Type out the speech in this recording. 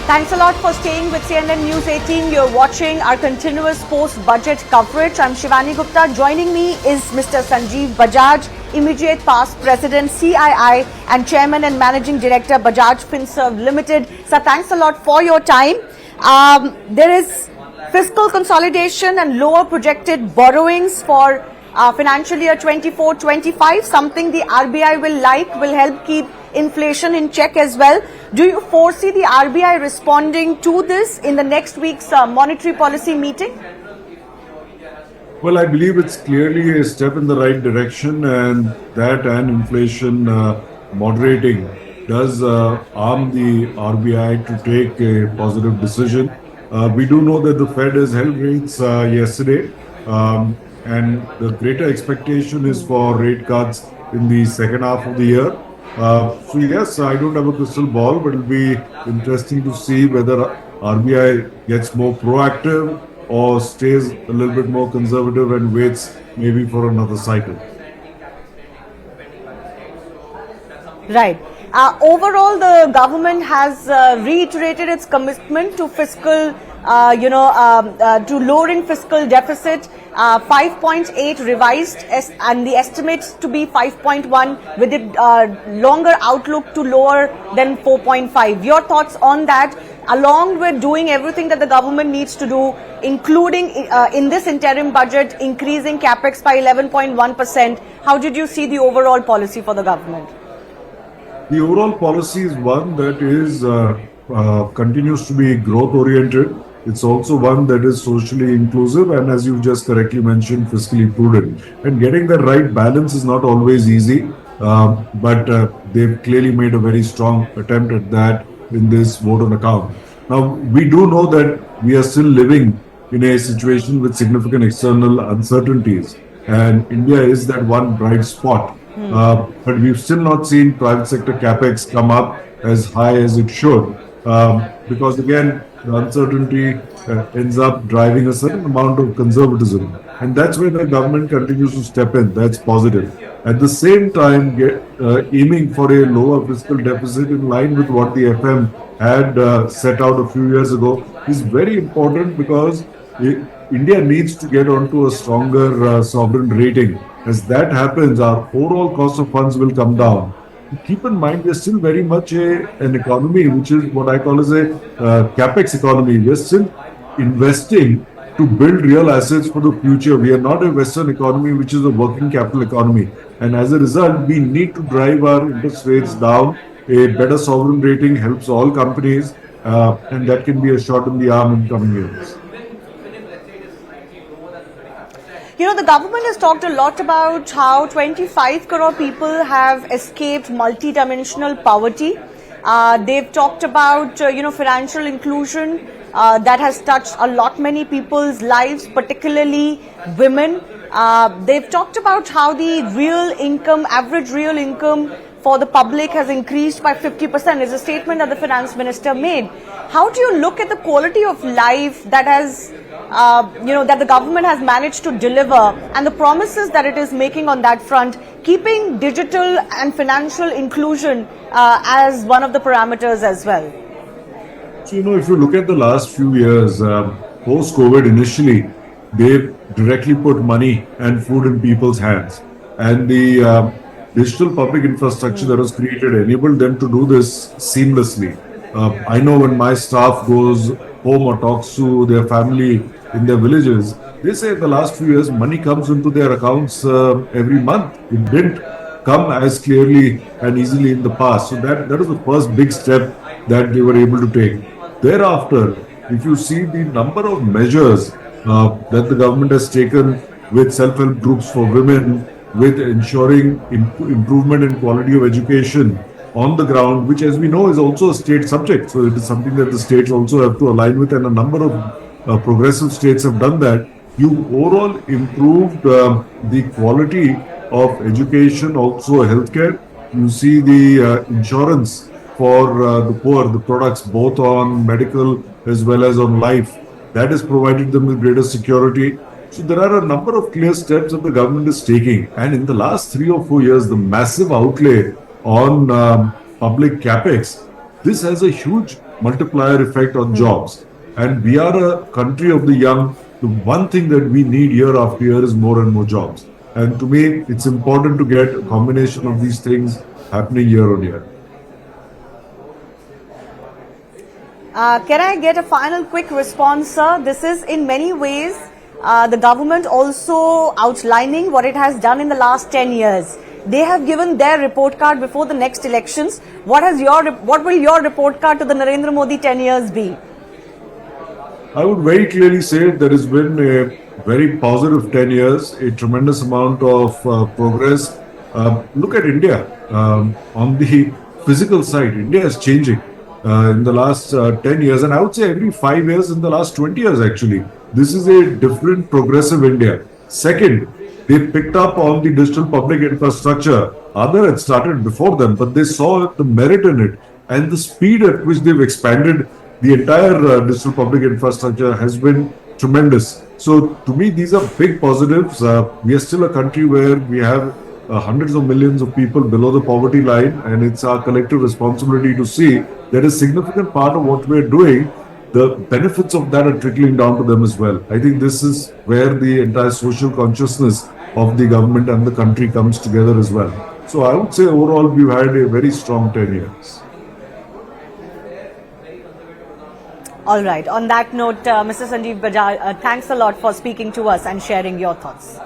Thanks a lot for staying with CNN News 18. You're watching our continuous post-budget coverage. I'm Shivani Gupta. Joining me is Mr. Sanjeev Bajaj, immediate past President, CII, and Chairman and Managing Director, Bajaj Finserv Limited. Sir, thanks a lot for your time. There is fiscal consolidation and lower projected borrowings for financial year 24-25, something the RBI will help keep inflation in check as well. Do you foresee the RBI responding to this in the next week's monetary policy meeting? Well, I believe it's clearly a step in the right direction, and that and inflation moderating does arm the RBI to take a positive decision. We do know that the Fed has held rates yesterday, and the greater expectation is for rate cuts in the second half of the year. So yes, I don't have a crystal ball, but it'll be interesting to see whether RBI gets more proactive or stays a little bit more conservative and waits maybe for another cycle. Right. Overall, the government has reiterated its commitment to fiscal, to lowering fiscal deficit. 5.8 revised, and the estimates to be 5.1 with a longer outlook to lower than 4.5. Your thoughts on that, along with doing everything that the government needs to do, including in this interim budget, increasing capex by 11.1%. How did you see the overall policy for the government? The overall policy is one that is continues to be growth oriented. It's also one that is socially inclusive and, as you just correctly mentioned, fiscally prudent. And getting the right balance is not always easy, but they've clearly made a very strong attempt at that in this vote on account. Now, we do know that we are still living in a situation with significant external uncertainties, and India is that one bright spot. But we've still not seen private sector capex come up as high as it should, because again, the uncertainty ends up driving a certain amount of conservatism, and that's where the government continues to step in. That's positive. At the same time, aiming for a lower fiscal deficit in line with what the FM had set out a few years ago is very important, because India needs to get onto a stronger sovereign rating. As that happens, our overall cost of funds will come down. Keep in mind, we're still very much an economy which is what I call as a capex economy. We're still investing to build real assets for the future. We are not a Western economy which is a working capital economy. And as a result, we need to drive our interest rates down. A better sovereign rating helps all companies, and that can be a shot in the arm in coming years. You know, the government has talked a lot about how 25 crore people have escaped multi-dimensional poverty. They've talked about, financial inclusion that has touched a lot many people's lives, particularly women. They've talked about how the average real income for the public has increased by 50%. Is a statement that the finance minister made. How do you look at the quality of life that has that the government has managed to deliver, and the promises that it is making on that front, keeping digital and financial inclusion as one of the parameters as well? So, if you look at the last few years, post-COVID initially, they directly put money and food in people's hands. And the digital public infrastructure that was created enabled them to do this seamlessly. I know when my staff goes home or talks to their family in their villages, they say the last few years money comes into their accounts every month. It didn't come as clearly and easily in the past. So that was the first big step that they were able to take. Thereafter, if you see the number of measures that the government has taken with self-help groups for women, with ensuring improvement in quality of education on the ground, which, as we know, is also a state subject. So it is something that the states also have to align with, and a number of progressive states have done that. You overall improved the quality of education, also healthcare. You see the insurance for the poor, the products both on medical as well as on life. That has provided them with greater security. So there are a number of clear steps that the government is taking. And in the last 3 or 4 years, the massive outlay on public capex, this has a huge multiplier effect on jobs. And we are a country of the young. The one thing that we need year after year is more and more jobs. And to me, it's important to get a combination of these things happening year on year. Can I get a final quick response, sir? This is in many ways the government also outlining what it has done in the last 10 years. They have given their report card before the next elections. What will your report card to the Narendra Modi 10 years be? I would very clearly say there has been a very positive 10 years, a tremendous amount of progress. Look at India. On the physical side, India is changing in the last 10 years, and I would say every 5 years in the last 20 years, actually. This is a different, progressive India. Second, they picked up on the digital public infrastructure. Other had started before them, but they saw the merit in it, and the speed at which they've expanded the entire digital public infrastructure has been tremendous. So to me, these are big positives. We are still a country where we have hundreds of millions of people below the poverty line, and it's our collective responsibility to see that a significant part of what we're doing, the benefits of that are trickling down to them as well. I think this is where the entire social consciousness of the government and the country comes together as well. So I would say overall we've had a very strong 10 years. All right. On that note, Mr. Sanjeev Bajaj, thanks a lot for speaking to us and sharing your thoughts.